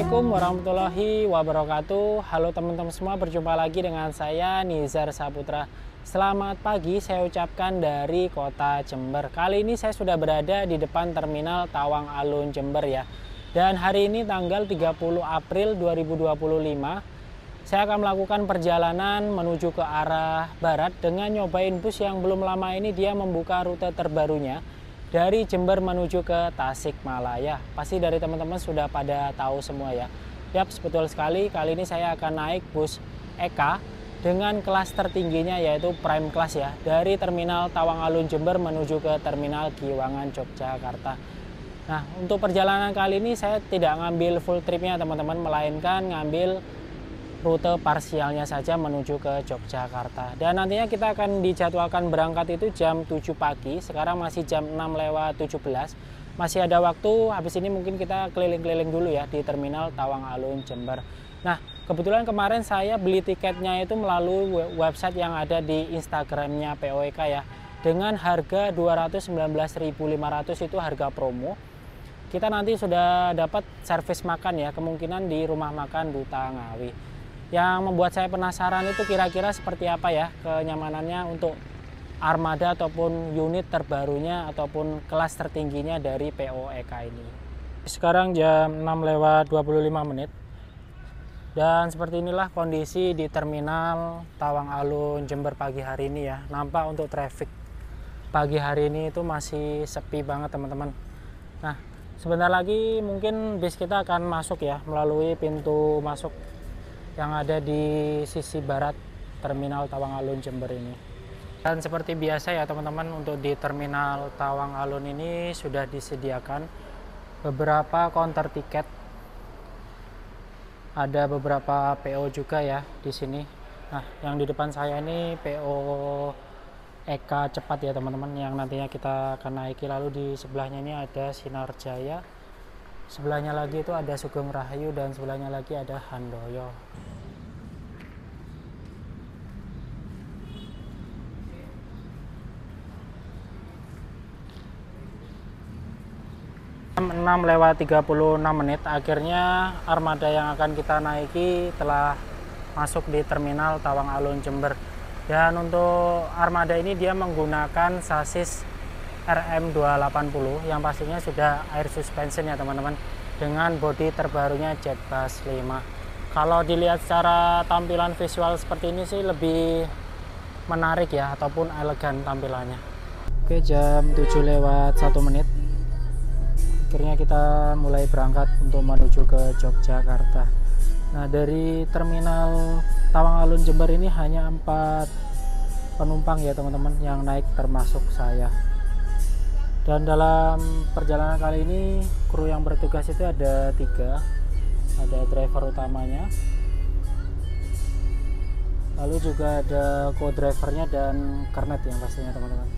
Assalamualaikum warahmatullahi wabarakatuh. Halo teman-teman semua, berjumpa lagi dengan saya Nizar Saputra. Selamat pagi saya ucapkan dari kota Jember. Kali ini saya sudah berada di depan terminal Tawang Alun Jember ya. Dan hari ini tanggal 30 April 2025, saya akan melakukan perjalanan menuju ke arah barat dengan nyobain bus yang belum lama ini dia membuka rute terbarunya dari Jember menuju ke Tasikmalaya. Pasti dari teman-teman sudah pada tahu semua ya. Yap, betul sekali. Kali ini saya akan naik bus EK dengan kelas tertingginya yaitu Prime Class ya. Dari Terminal Tawang Alun Jember menuju ke Terminal Giwangan Yogyakarta. Nah, untuk perjalanan kali ini saya tidak ngambil full tripnya teman-teman, melainkan ngambil rute parsialnya saja menuju ke Yogyakarta. Dan nantinya kita akan dijadwalkan berangkat itu jam 7 pagi. Sekarang masih jam 6:17. Masih ada waktu, habis ini mungkin kita keliling-keliling dulu ya di Terminal Tawang Alun Jember. Nah, kebetulan kemarin saya beli tiketnya itu melalui website yang ada di Instagramnya POEK ya. Dengan harga 219.500 itu harga promo. Kita nanti sudah dapat servis makan ya, kemungkinan di rumah makan Duta Ngawi. Yang membuat saya penasaran itu kira-kira seperti apa ya kenyamanannya untuk armada ataupun unit terbarunya ataupun kelas tertingginya dari POEK ini. Sekarang jam 6:25 dan seperti inilah kondisi di Terminal Tawang Alun Jember pagi hari ini ya. Nampak untuk traffic pagi hari ini itu masih sepi banget teman-teman. Nah, sebentar lagi mungkin bis kita akan masuk ya melalui pintu masuk yang ada di sisi barat Terminal Tawang Alun Jember ini. Dan seperti biasa ya teman-teman, untuk di Terminal Tawang Alun ini sudah disediakan beberapa counter tiket. Ada beberapa PO juga ya di sini. Nah, yang di depan saya ini PO EK cepat ya teman-teman, yang nantinya kita akan naiki. Lalu di sebelahnya ini ada Sinar Jaya. Sebelahnya lagi itu ada Sugeng Rahayu dan sebelahnya lagi ada Handoyo. Jam 6:36 akhirnya armada yang akan kita naiki telah masuk di Terminal Tawang Alun Jember. Dan untuk armada ini dia menggunakan sasis RM280 yang pastinya sudah air suspension ya teman-teman, dengan bodi terbarunya Jetbus 5. Kalau dilihat secara tampilan visual seperti ini sih lebih menarik ya ataupun elegan tampilannya. Oke, jam 7:01 akhirnya kita mulai berangkat untuk menuju ke Yogyakarta. Nah, dari Terminal Tawang Alun Jember ini hanya 4 penumpang ya teman-teman yang naik termasuk saya. Dan dalam perjalanan kali ini kru yang bertugas itu ada 3. Ada driver utamanya, lalu juga ada co-drivernya dan kernet yang pastinya teman-teman.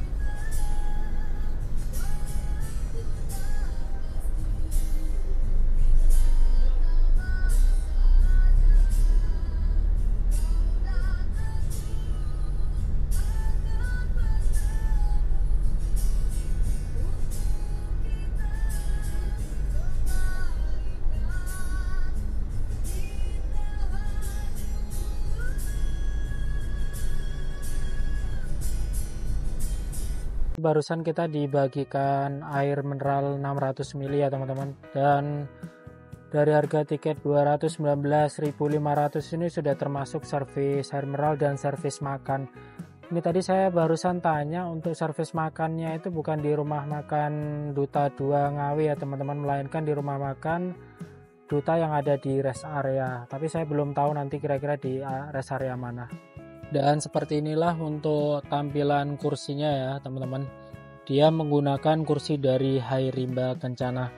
Barusan kita dibagikan air mineral 600 ml ya teman-teman, dan dari harga tiket 219.500 ini sudah termasuk servis air mineral dan servis makan. Ini tadi saya barusan tanya, untuk servis makannya itu bukan di rumah makan Duta 2 Ngawi ya teman-teman, melainkan di rumah makan Duta yang ada di rest area, tapi saya belum tahu nanti kira-kira di rest area mana. Dan seperti inilah untuk tampilan kursinya ya teman-teman. Dia menggunakan kursi dari Hai Rimba Kencana.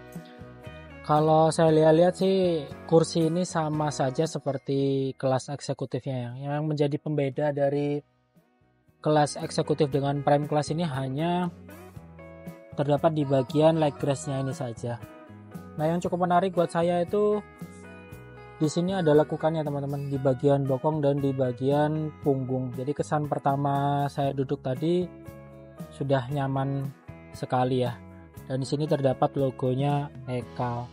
Kalau saya lihat-lihat sih kursi ini sama saja seperti kelas eksekutifnya ya. Yang menjadi pembeda dari kelas eksekutif dengan prime class ini hanya terdapat di bagian leg rest-nya ini saja. Nah, yang cukup menarik buat saya itu di sini ada lekukannya teman-teman, di bagian bokong dan di bagian punggung. Jadi kesan pertama saya duduk tadi sudah nyaman sekali ya. Dan di sini terdapat logonya EK.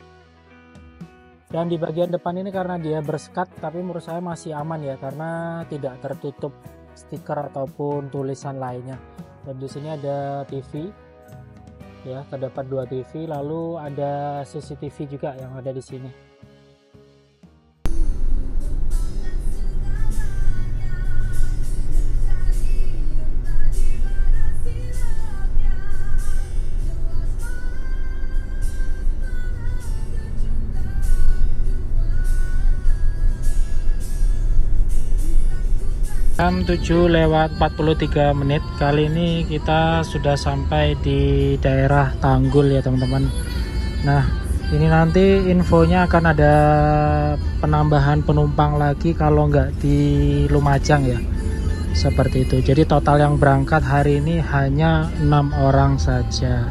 Dan di bagian depan ini karena dia bersekat, tapi menurut saya masih aman ya, karena tidak tertutup stiker ataupun tulisan lainnya. Dan di sini ada TV, ya, terdapat 2 TV, lalu ada CCTV juga yang ada di sini. Jam 7:43. Kali ini kita sudah sampai di daerah Tanggul ya teman-teman. Nah, ini nanti infonya akan ada penambahan penumpang lagi kalau nggak di Lumajang ya, seperti itu. Jadi total yang berangkat hari ini hanya 6 orang saja.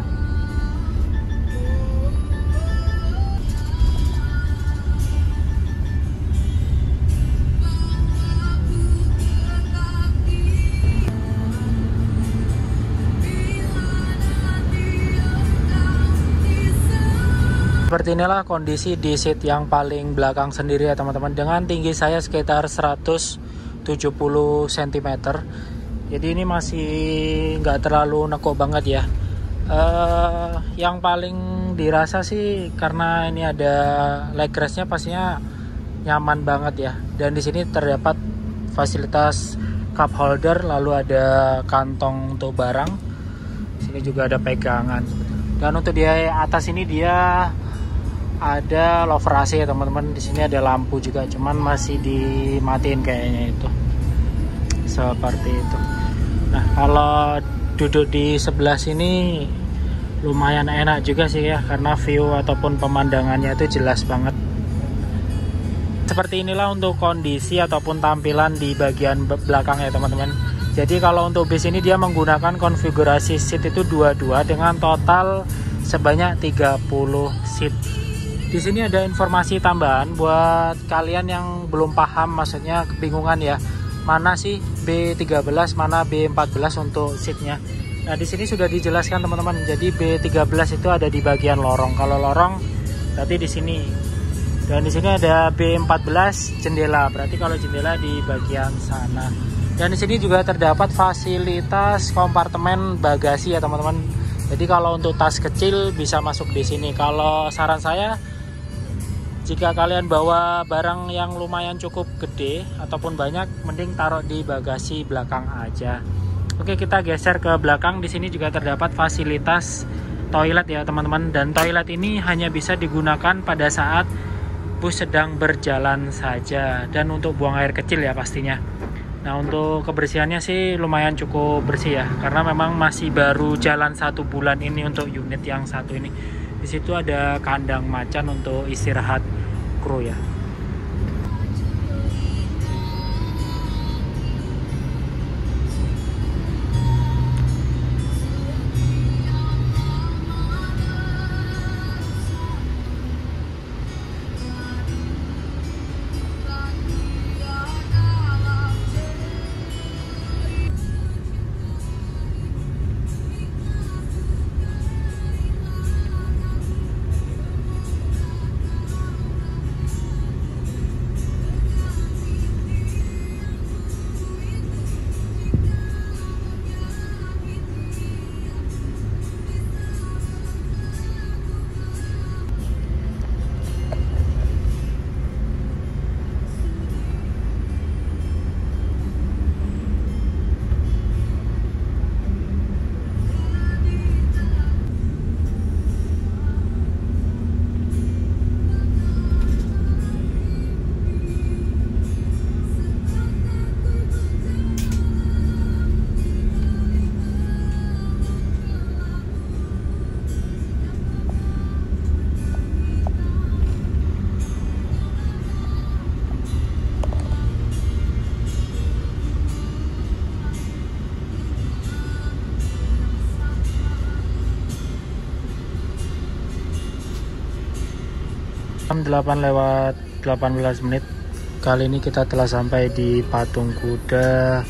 Seperti inilah kondisi di seat yang paling belakang sendiri ya teman-teman, dengan tinggi saya sekitar 170 cm. Jadi ini masih nggak terlalu nekuk banget ya. Yang paling dirasa sih karena ini ada leg restnya, pastinya nyaman banget ya. Dan di sini terdapat fasilitas cup holder, lalu ada kantong untuk barang. Sini juga ada pegangan. Dan untuk di atas ini dia ada lover AC ya teman-teman. Di sini ada lampu juga, cuman masih dimatiin kayaknya itu. Seperti itu. Nah, kalau duduk di sebelah sini lumayan enak juga sih ya, karena view ataupun pemandangannya itu jelas banget. Seperti inilah untuk kondisi ataupun tampilan di bagian belakang ya teman-teman. Jadi kalau untuk bis ini dia menggunakan konfigurasi seat itu 22 dengan total sebanyak 30 seat. Di sini ada informasi tambahan buat kalian yang belum paham, maksudnya kebingungan ya, mana sih B13, mana B14 untuk seatnya. Nah, di sini sudah dijelaskan teman-teman. Jadi B13 itu ada di bagian lorong. Kalau lorong berarti di sini. Dan di sini ada B14 jendela, berarti kalau jendela di bagian sana. Dan di sini juga terdapat fasilitas kompartemen bagasi ya teman-teman. Jadi kalau untuk tas kecil bisa masuk di sini. Kalau saran saya, jika kalian bawa barang yang lumayan cukup gede ataupun banyak, mending taruh di bagasi belakang aja. Oke, kita geser ke belakang. Di sini juga terdapat fasilitas toilet ya teman-teman. Dan toilet ini hanya bisa digunakan pada saat bus sedang berjalan saja, dan untuk buang air kecil ya pastinya. Nah, untuk kebersihannya sih lumayan cukup bersih ya, karena memang masih baru jalan 1 bulan ini untuk unit yang satu ini. Di situ ada kandang macan untuk istirahat kru ya. Jam 8:18. Kali ini kita telah sampai di Patung Kuda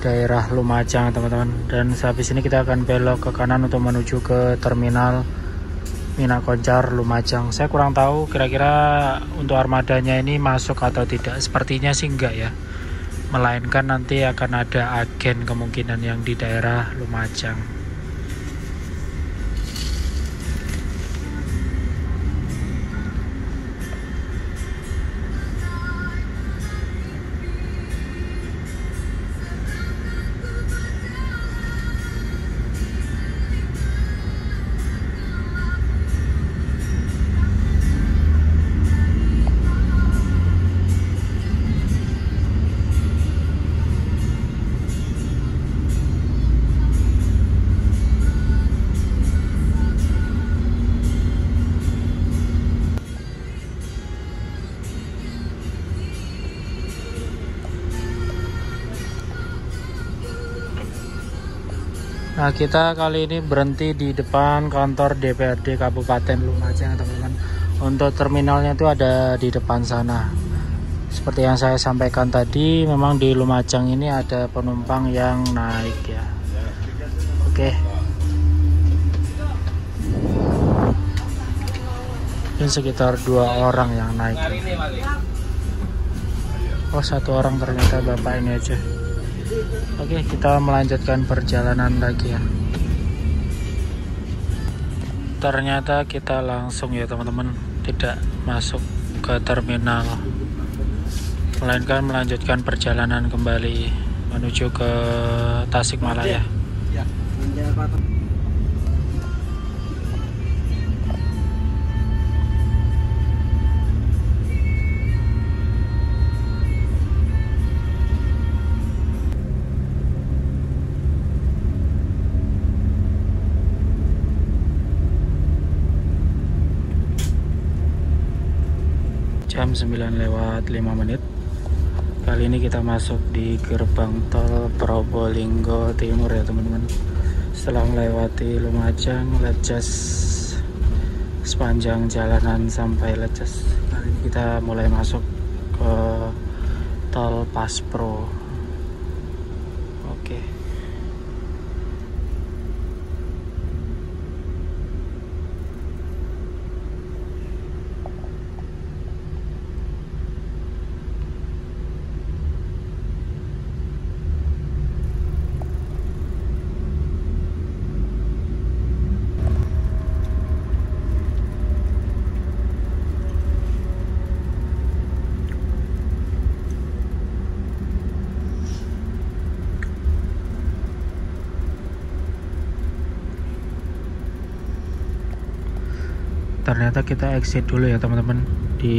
daerah Lumajang teman-teman. Dan sehabis ini kita akan belok ke kanan untuk menuju ke terminal Mina Koncar Lumajang. Saya kurang tahu kira-kira untuk armadanya ini masuk atau tidak. Sepertinya sih enggak ya, melainkan nanti akan ada agen kemungkinan yang di daerah Lumajang. Nah, kita kali ini berhenti di depan kantor DPRD Kabupaten Lumajang, teman-teman. Untuk terminalnya itu ada di depan sana. Seperti yang saya sampaikan tadi, memang di Lumajang ini ada penumpang yang naik ya. Oke. Ini sekitar 2 orang yang naik. Oh, 1 orang ternyata bapak ini aja. Oke, kita melanjutkan perjalanan lagi ya. Ternyata kita langsung ya teman-teman, tidak masuk ke terminal, melainkan melanjutkan perjalanan kembali menuju ke Tasikmalaya. Jam 9:05. Kali ini kita masuk di gerbang tol Probolinggo Timur ya teman-teman. Setelah melewati Lumajang, Leces, sepanjang jalanan sampai Leces, kali ini kita mulai masuk ke tol Paspro. Oke. Ternyata kita exit dulu ya teman-teman di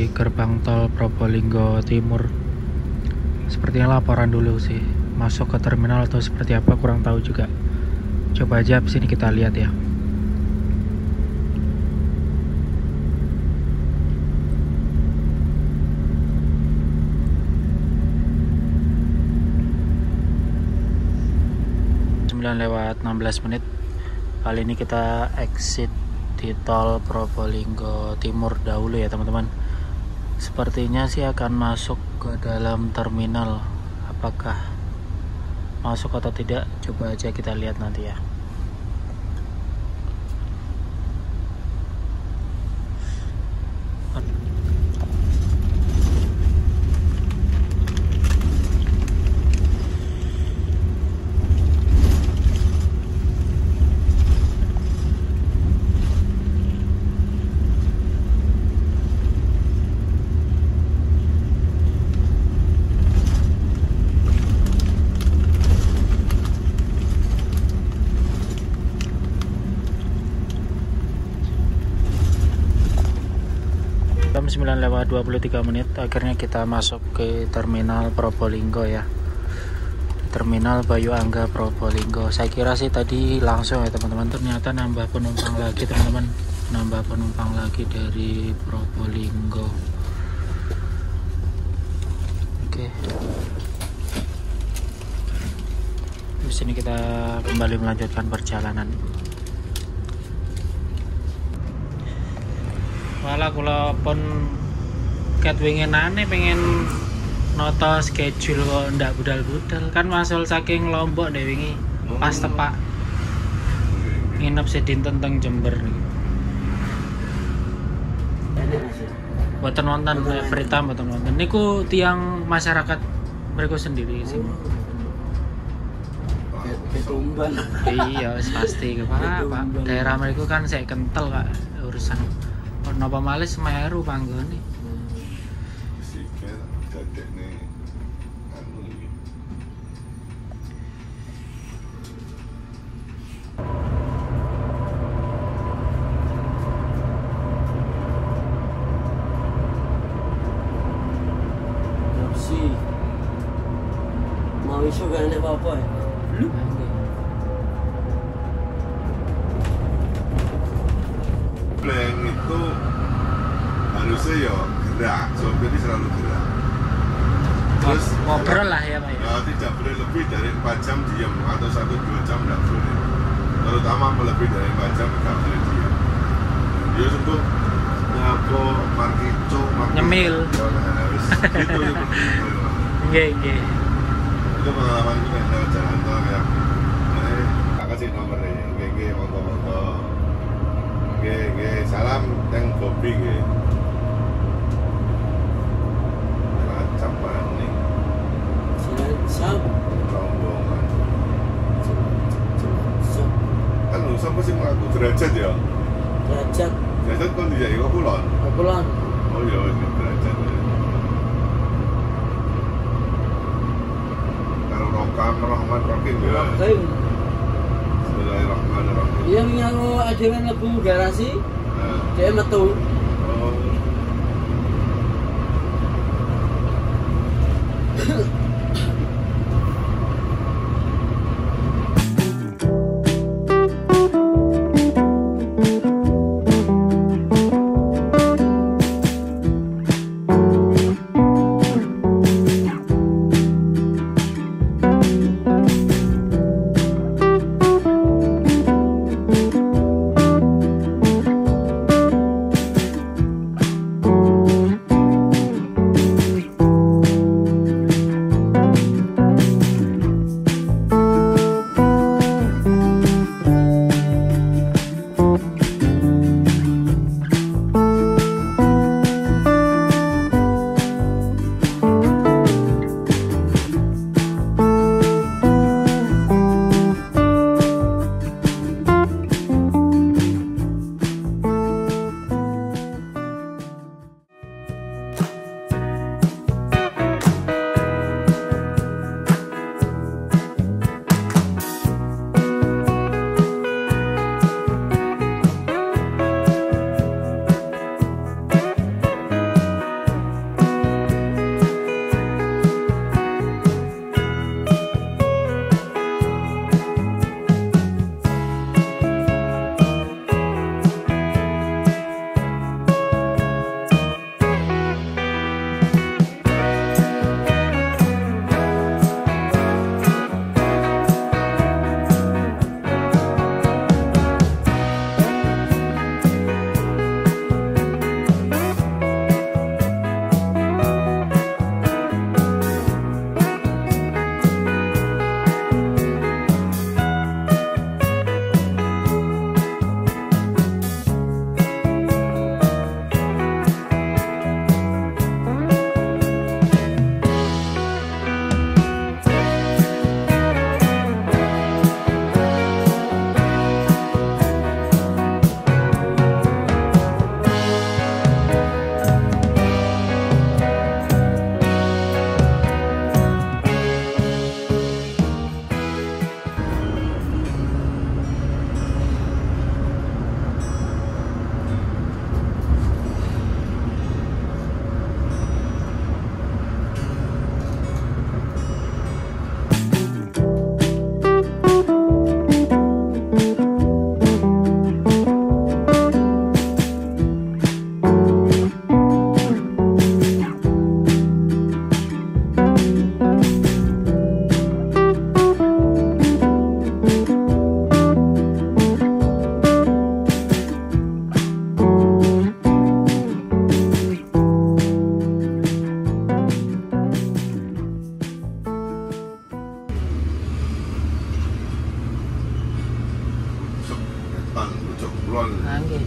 gerbang tol Probolinggo Timur. Sepertinya laporan dulu sih, masuk ke terminal atau seperti apa kurang tahu juga. Coba aja sini kita lihat ya. lewat 16 menit. Kali ini kita exit di tol Probolinggo Timur dahulu ya teman-teman. Sepertinya sih akan masuk ke dalam terminal. Apakah masuk atau tidak, coba aja kita lihat nanti ya. Jam 9:23, akhirnya kita masuk ke terminal Probolinggo ya, terminal Bayu Angga Probolinggo. Saya kira sih tadi langsung ya teman-teman, ternyata nambah penumpang lagi teman-teman, nambah penumpang lagi dari Probolinggo. Oke, di sini kita kembali melanjutkan perjalanan. Malah kalau pun ket wingin aneh pengen noto schedule kok ndak budal-budal kan, masuk saking Lombok deh wingi pas tepak nginep sedinten teng Jember nih. Boten wonten berita boten wonten. Niku tiang masyarakat mereka sendiri sih. Ketumban. Iya, pasti Pak. Daerah mereka kan saya kental Kak urusan. Napa malih Semeru panggone. Sikil dadekne anu iki. Opsi. Mau iso gak nek apa-apa ya? Blank itu harusnya ya gerak, sopirnya selalu gerak. Terus ngobrol lah ya Pak ya. Tidak boleh lebih dari 4 jam diam atau 1-2 jam tidak boleh. Terutama lebih dari 4 jam tidak boleh diam. Dia untuk nyapo, markico, Nyemil. Harus itu seperti itu. Nggih. Itu pengalaman juga lewat jalan tol ya. Tak kasih nomornya. Nggih, monggo. Nggih, salam teng Bobby nggih. Macam maning. Siap. Rombongan. Kan lu sampe sing mlaku derajat ya. Derajat. Derajat kon dijak iku kulon. Kulon. Oh iya, ini derajat. Karo Rokam Rahman Rokim ya. Rokim. Bismillahirrahmanirrahim. Iya ngaku adewe mlebu garasi. Dia metu. Oh.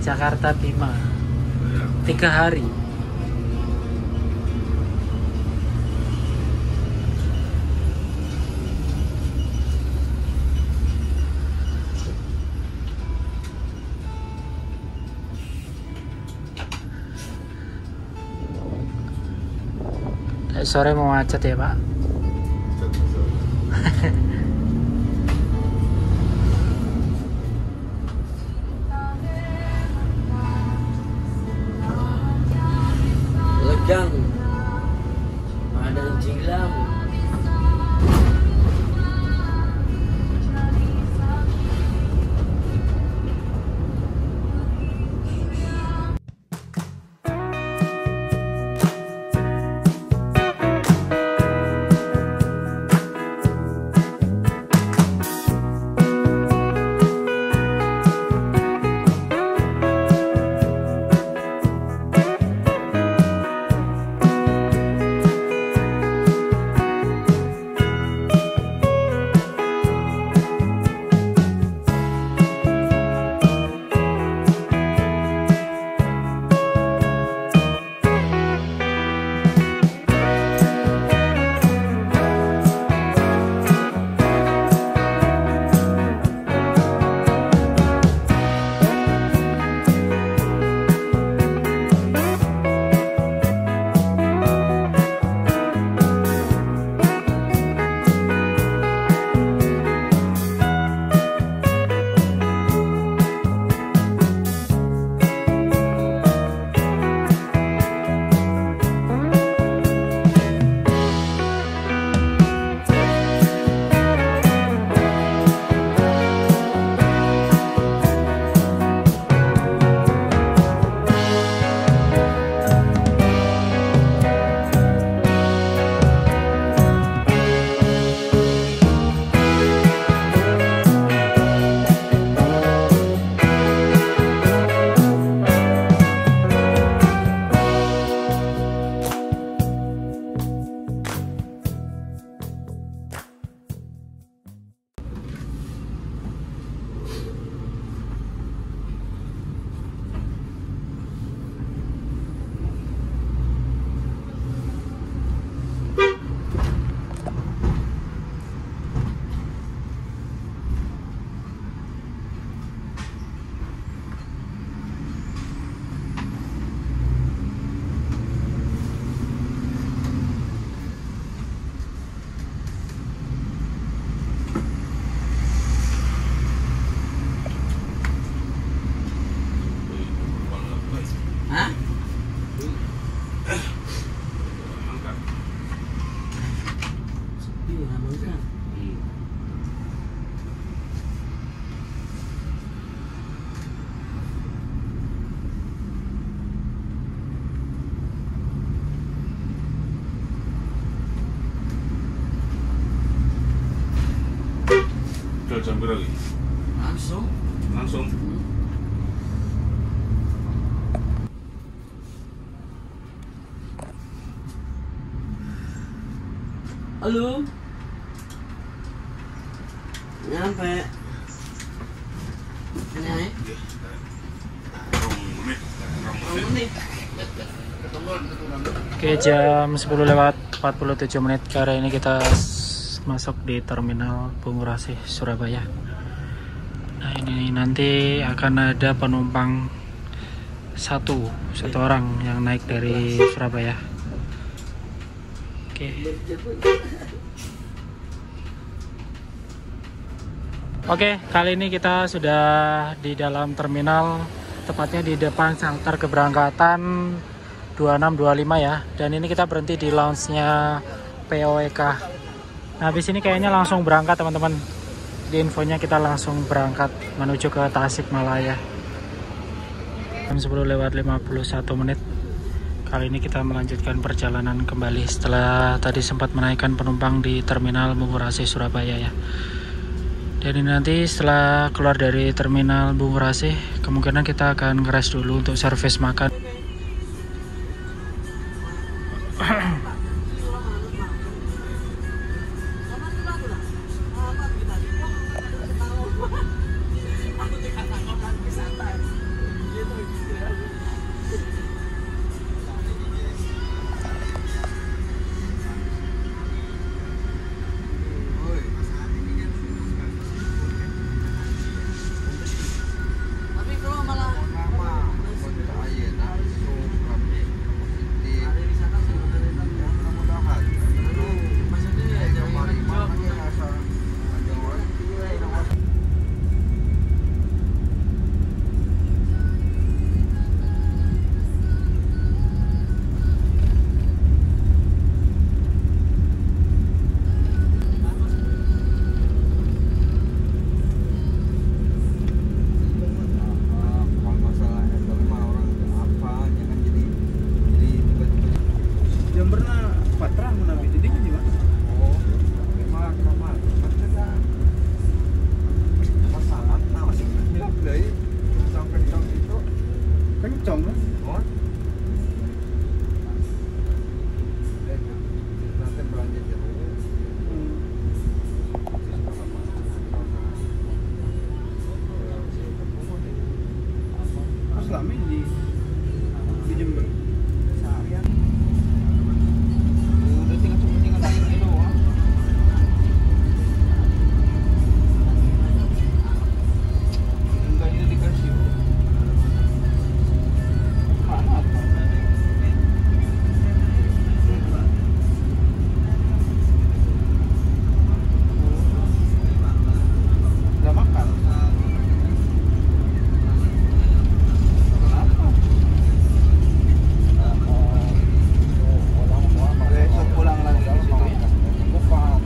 Jakarta Bima Ya. 3 hari Sore mau macet ya Pak? Legang, Padang Cilam. Jam berapa lagi? Langsung. Halo. Nyampe. Nyampe. Oke, jam 10:47 menit. Kali ini kita masuk di terminal Bungurasi Surabaya. Nah, ini nanti akan ada penumpang satu orang yang naik dari Surabaya. Oke, kali ini kita sudah di dalam terminal, tepatnya di depan shelter keberangkatan 2625 ya. Dan ini kita berhenti di lounge-nya POEK. Nah, habis ini kayaknya langsung berangkat teman-teman. Di infonya kita langsung berangkat menuju ke Tasikmalaya. Jam 10:51 menit. Kali ini kita melanjutkan perjalanan kembali setelah tadi sempat menaikkan penumpang di terminal Bungurasi Surabaya ya. Dan ini nanti setelah keluar dari terminal Bungurasi, kemungkinan kita akan ngeres dulu untuk servis makan. Selama di Jember seharian udah tinggal airnya doang. Enggak ini dikasih mana tuh? Udah makan. Besok pulang lagi ke situ ya. Bukan.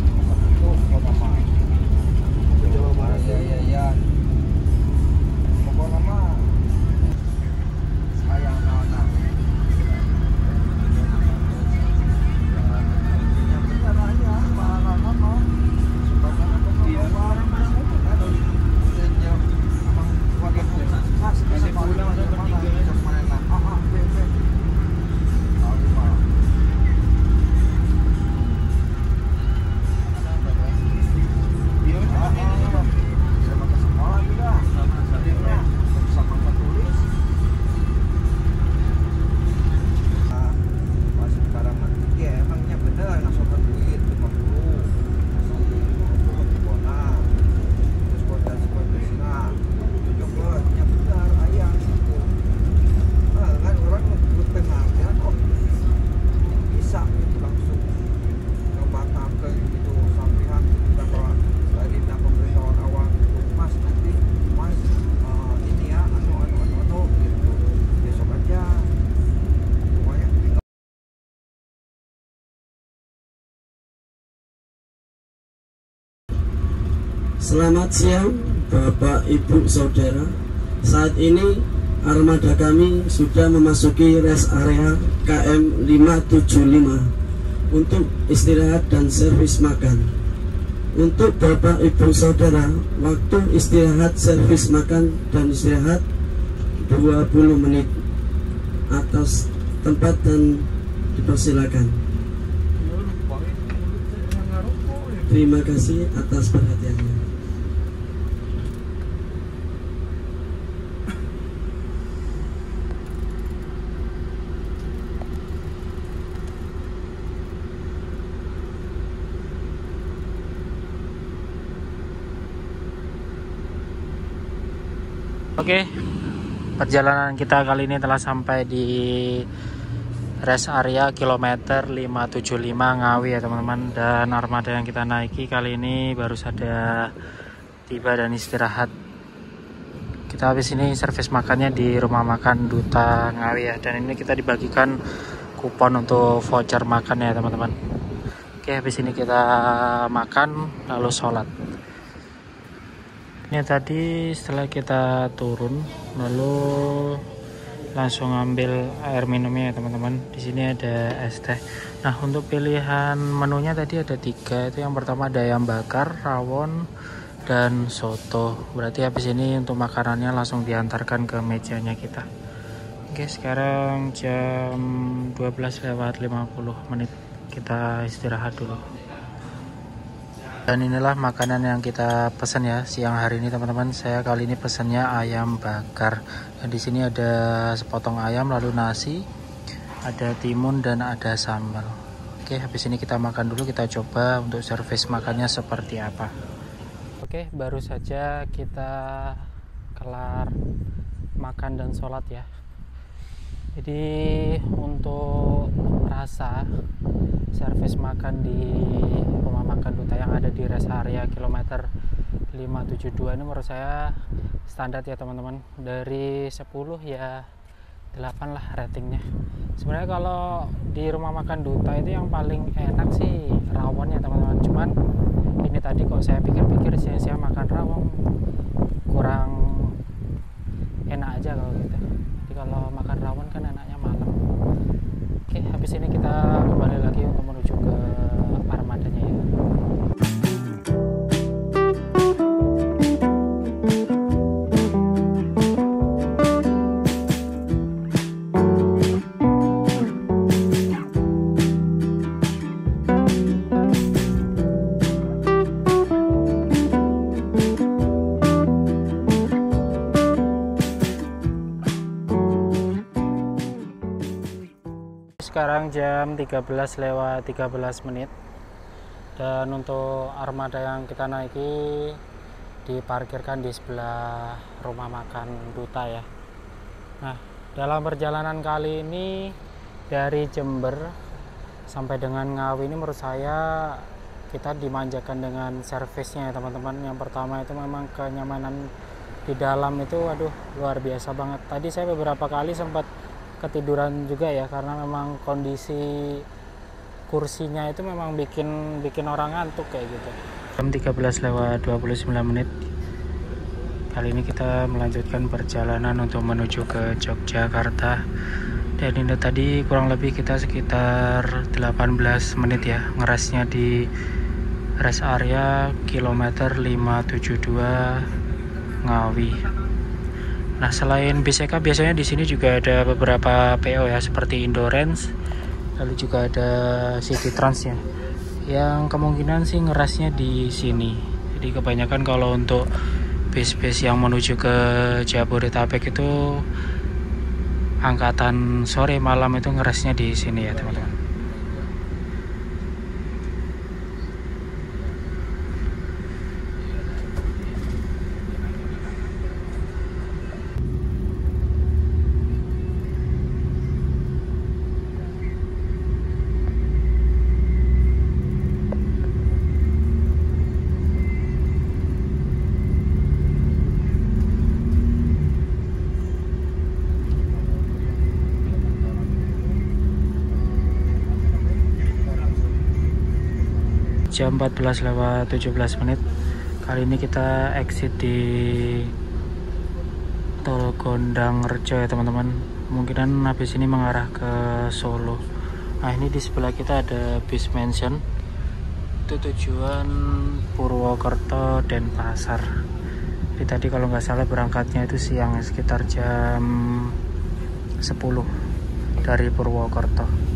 Itu Jawa Barat. Iya. Pokoknya mah sayang anak. Yang benar aja, anak-anak mah. Iya. Kasih pulang ada bertiga. Selamat siang Bapak Ibu Saudara. Saat ini armada kami sudah memasuki rest area KM 575 untuk istirahat dan servis makan. Untuk Bapak Ibu Saudara, waktu istirahat, servis makan dan istirahat 20 menit atas tempat dan dipersilakan. Terima kasih atas perhatiannya. Oke, perjalanan kita kali ini telah sampai di rest area kilometer 575 Ngawi ya teman-teman. Dan armada yang kita naiki kali ini baru saja tiba dan istirahat. Kita habis ini servis makannya di rumah makan Duta Ngawi ya. Dan ini kita dibagikan kupon untuk voucher makan ya teman-teman. Oke, habis ini kita makan lalu sholat. Ini tadi setelah kita turun lalu langsung ambil air minumnya ya teman-teman. Di sini ada es teh. Nah, untuk pilihan menunya tadi ada 3. Itu yang pertama ada ayam bakar, rawon, dan soto. Berarti habis ini untuk makanannya langsung diantarkan ke mejanya kita. Oke, sekarang jam 12:50. Kita istirahat dulu. Dan inilah makanan yang kita pesan ya siang hari ini teman-teman. Saya kali ini pesannya ayam bakar. Dan di sini ada sepotong ayam, lalu nasi, ada timun dan ada sambal. Oke, habis ini kita makan dulu. Kita coba untuk servis makannya seperti apa. Oke, baru saja kita kelar makan dan sholat ya. Jadi untuk rasa servis makan di rumah makan Duta yang ada di rest area kilometer 572 ini menurut saya standar ya teman-teman. Dari 10 ya 8 lah ratingnya. Sebenarnya kalau di rumah makan Duta itu yang paling enak sih rawon ya teman-teman. Cuman ini tadi kok saya pikir-pikir siang-siang makan rawon kurang enak aja kalau gitu. Jadi kalau makan rawon kan enaknya malam. Oke, habis ini kita kembali lagi untuk menuju ke armadanya ya. sekarang jam 13:13 menit. Dan untuk armada yang kita naiki diparkirkan di sebelah rumah makan Duta ya. Nah, dalam perjalanan kali ini dari Jember sampai dengan Ngawi ini menurut saya kita dimanjakan dengan servisnya ya teman-teman. Yang pertama itu memang kenyamanan di dalam itu aduh luar biasa banget. Tadi saya beberapa kali sempat ketiduran juga ya, karena memang kondisi kursinya itu memang bikin orang ngantuk kayak gitu. Jam 13:29 menit. Kali ini kita melanjutkan perjalanan untuk menuju ke Yogyakarta. Dan ini tadi kurang lebih kita sekitar 18 menit ya ngerasnya di rest area kilometer 572 Ngawi. Nah, selain BCK biasanya di sini juga ada beberapa PO ya, seperti Indorance, lalu juga ada City Trans ya. Yang kemungkinan sih ngerasnya di sini. Jadi kebanyakan kalau untuk bis-bis yang menuju ke Jabodetabek itu angkatan sore malam itu ngerasnya di sini ya teman-teman. Jam 14:17 menit. Kali ini kita exit di Tol Gondang Rejo ya teman-teman. Kemungkinan habis ini mengarah ke Solo. Nah, ini di sebelah kita ada bis Mansion. Itu tujuan Purwokerto dan Pasar. Jadi tadi kalau nggak salah berangkatnya itu siang sekitar jam 10 dari Purwokerto.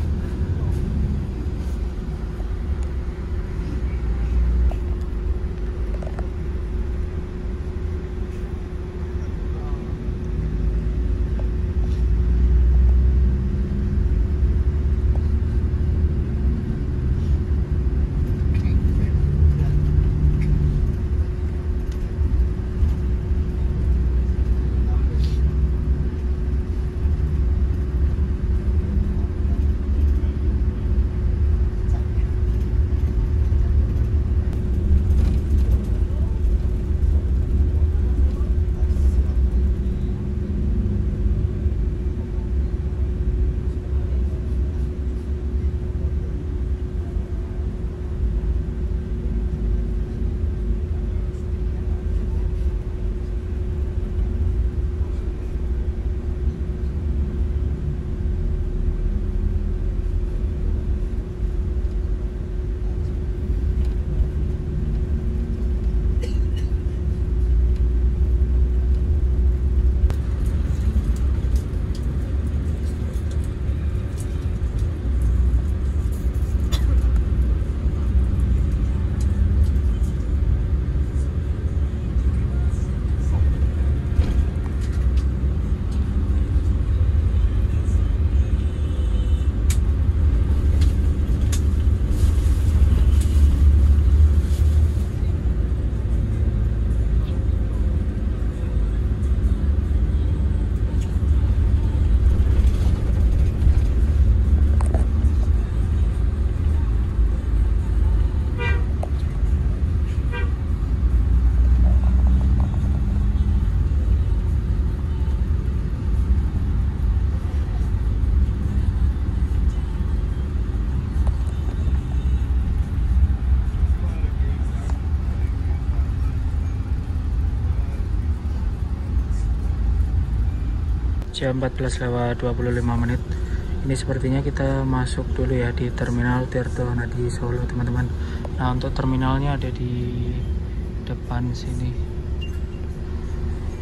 Jam 14:25 menit. Ini sepertinya kita masuk dulu ya di Terminal Tirto Nadi Solo teman-teman. Nah, untuk terminalnya ada di depan sini.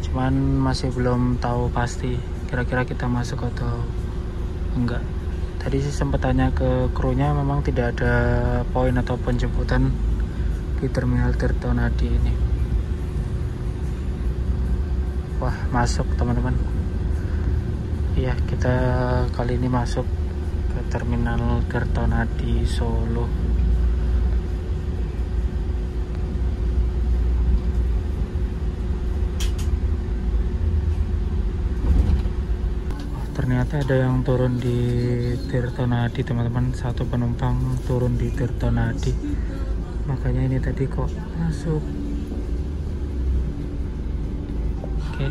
Cuman masih belum tahu pasti kira-kira kita masuk atau enggak. Tadi sih sempat tanya ke krunya, memang tidak ada poin atau penjemputan di Terminal Tirto Nadi ini. Wah, masuk teman-teman. Iya, kita kali ini masuk ke Terminal Tirtonadi Solo. Ternyata ada yang turun di Tirtonadi, teman-teman. Satu penumpang turun di Tirtonadi, makanya ini tadi kok masuk. Oke,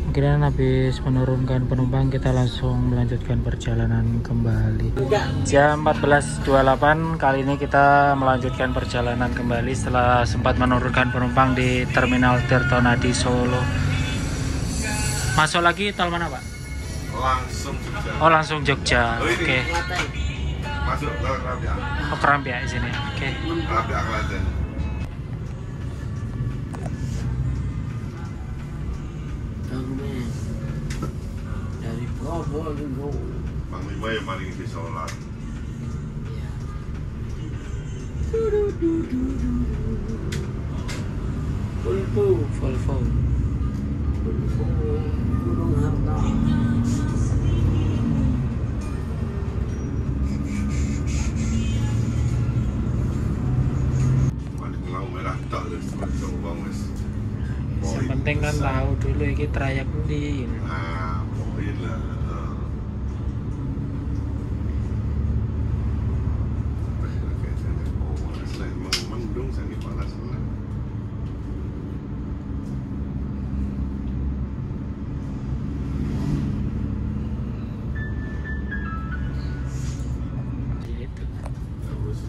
mungkin habis menurunkan penumpang kita langsung melanjutkan perjalanan kembali. Jam 14.28 kali ini kita melanjutkan perjalanan kembali setelah sempat menurunkan penumpang di Terminal Tirtonadi Solo. Masuk lagi tol mana, Pak? Langsung Jogja. Oh, langsung Jogja. Oke. Masuk ke Kerapiak. Oh, Kerapiak di sini. Oke. Kerapiak Klaten. Dari Probolinggo. Panglima yang paling di sholat. Volvo. Gunung Harta. Lampu merah tak ada semacam bang wes. Yang penting kan tahu dulu ini trayek di. Nah, poin lah. Selain mendung sangat panas lah.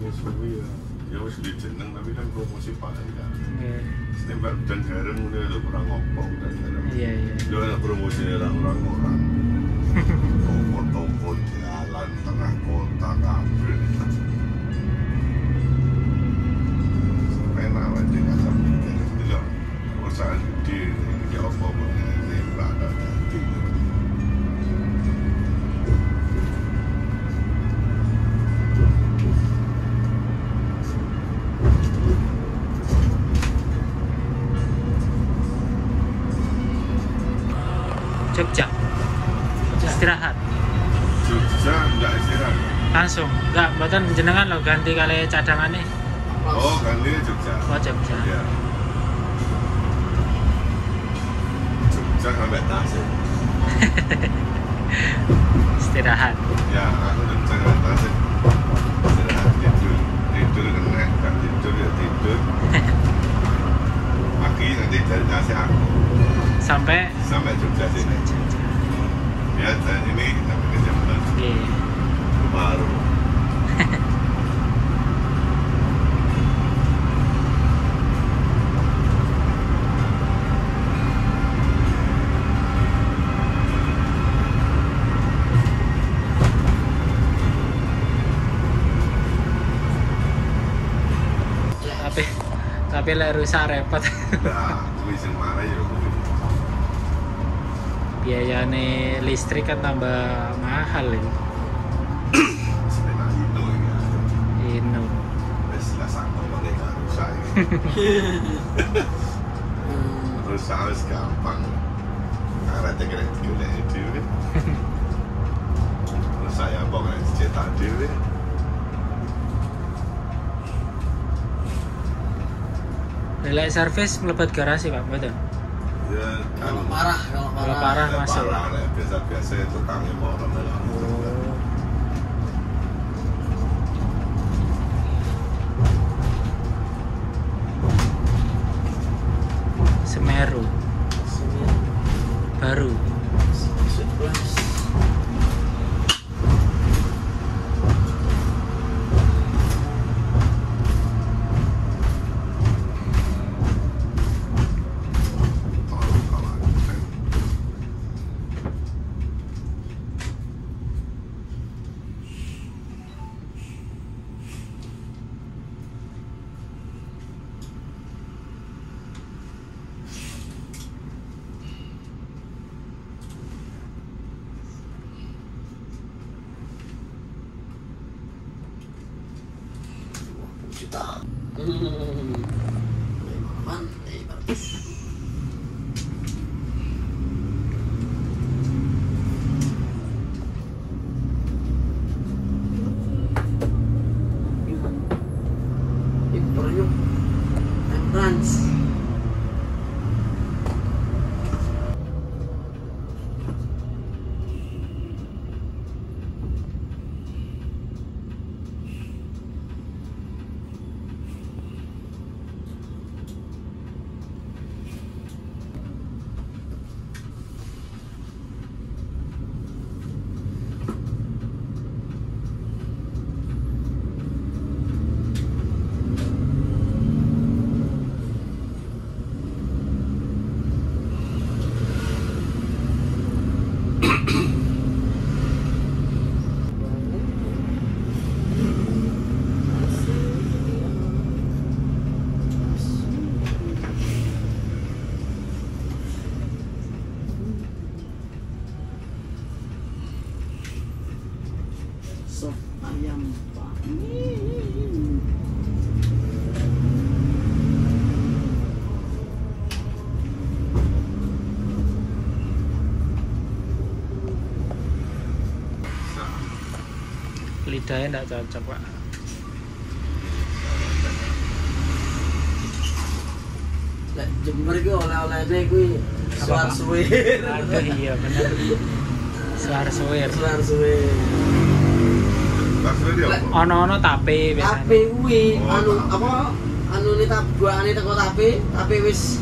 Suwi ya, ya harus dijeneng tapi kan promosi paling kan. Setembak dan garam udah ada kurang ngopok dan garam. Iya. Udah ada promosinya orang-orang. Toko-toko jalan tengah kota kabel. Pena aja nggak sampai jadi tidak perusahaan gede ini apa ini berada di. Jogja. Istirahat. Jogja enggak istirahat. Langsung. Enggak, mboten jenengan lo ganti kali cadangane. Oh, ganti Jogja. Oh, Jogja. Iya. Jogja sampai Tasik. Istirahat. Ya, aku Jogja sampai Tasik. Istirahat tidur kena, kan tidur ya tidur. Pagi nanti dari Tasik aku Sampai Jogja sini. Ya, dan ini sampai ke jam 6 Iya. baru. Tapi lek rusak repot. Nah, kuwi sing marah ya kuwi. Biayane listrik kan tambah mahal ini. Sepeda itu ya. Ino. Wis lah sakno meneh gak rusak. Rusak wis gampang. Karete kene golek dhewe. Rusak ya pokoknya dicetak dhewe. Lek servis mlebet garasi, Pak, betul? Ya, Kalau parah. Kalau parah masuk. Biasa-biasa tukangnya mau orang. Oh. Semeru baru. 11. Juta. Pantai bagus. sop ayam Pak. Lidahnya enggak cocok, Pak. Lek Jember iki oleh-olehne kuwi suar suwir. Aduh iya bener. Suar suwir. Suar suwir. Bakso dia. Ono-ono tape biasanya. Tape kuwi Oh, anu tape. apa anune buahane teko tape wis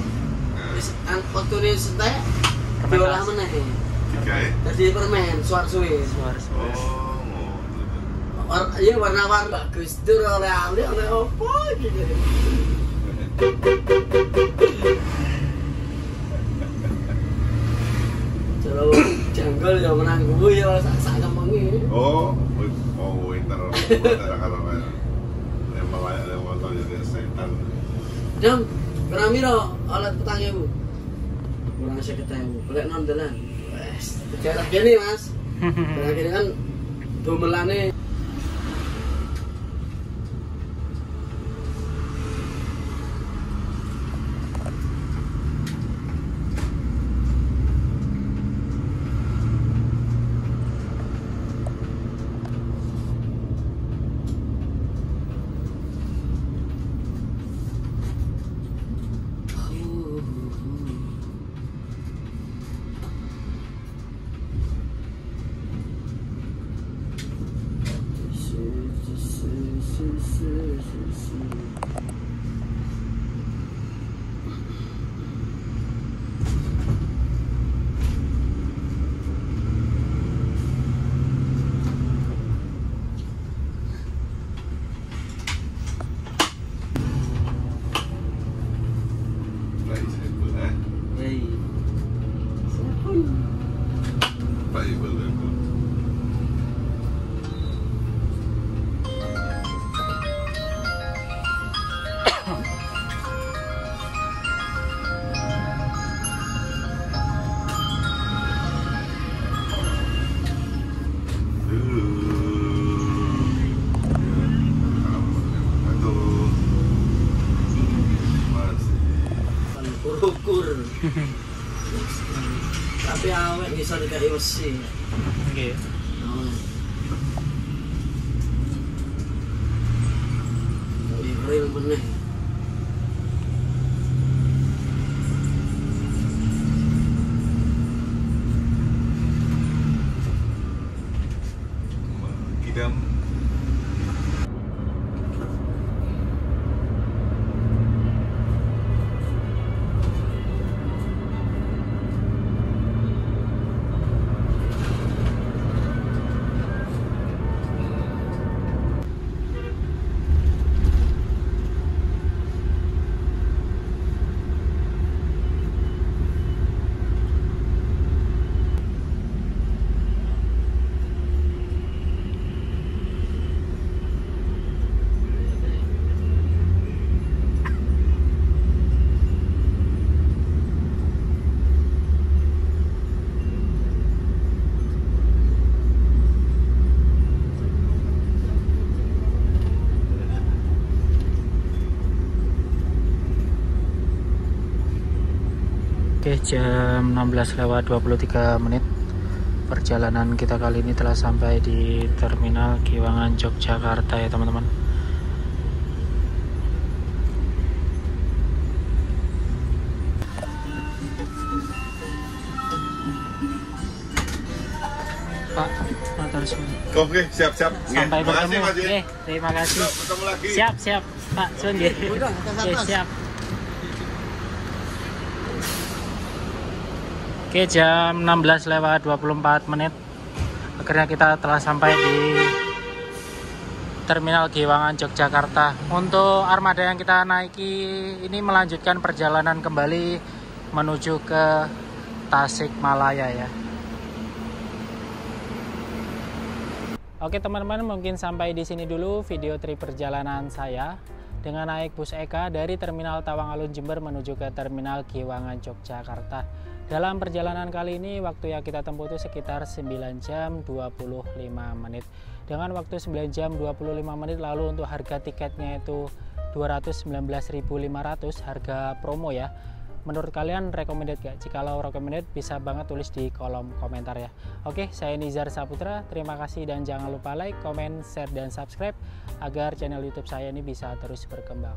wektune entek diolah meneh. Digawe. Dadi permen suar suwir. Suar suwir. Oh, ngono. Iya warna-warni bagus tur oleh opo gitu. Jero janggol ya menang kuwi ya sak kampung iki. Oh, winter. Karo lewat motor jadi setan. Jam, piramiro alat petangnya bu. Kurang 50.000. Golek non dalan. Wes, jarak kene Mas. Jarak kene kan domelane. Ukur. Tapi awet bisa dikai wesi. Nggih. Real meneh. Kidam. Oke, jam 16:23. Perjalanan kita kali ini telah sampai di Terminal Giwangan Yogyakarta ya teman-teman. Pak, motor semua. Oke, siap-siap. Sampai Makasih, bertemu. Mas, ya. Oke, terima kasih. Ketemu lagi. Siap, Pak Sun ya. Oke, siap. Oke, jam 16:24. Akhirnya kita telah sampai di Terminal Giwangan Yogyakarta. Untuk armada yang kita naiki ini melanjutkan perjalanan kembali menuju ke Tasikmalaya ya. Oke teman-teman, mungkin sampai di sini dulu video trip perjalanan saya dengan naik bus Eka dari Terminal Tawang Alun Jember menuju ke Terminal Giwangan Yogyakarta. Dalam perjalanan kali ini waktu yang kita tempuh itu sekitar 9 jam 25 menit. Dengan waktu 9 jam 25 menit, lalu untuk harga tiketnya itu 219.500 harga promo ya. Menurut kalian recommended gak? Jikalau recommended bisa banget tulis di kolom komentar ya. Oke, saya Nizar Saputra. Terima kasih dan jangan lupa like, comment, share, dan subscribe agar channel YouTube saya ini bisa terus berkembang.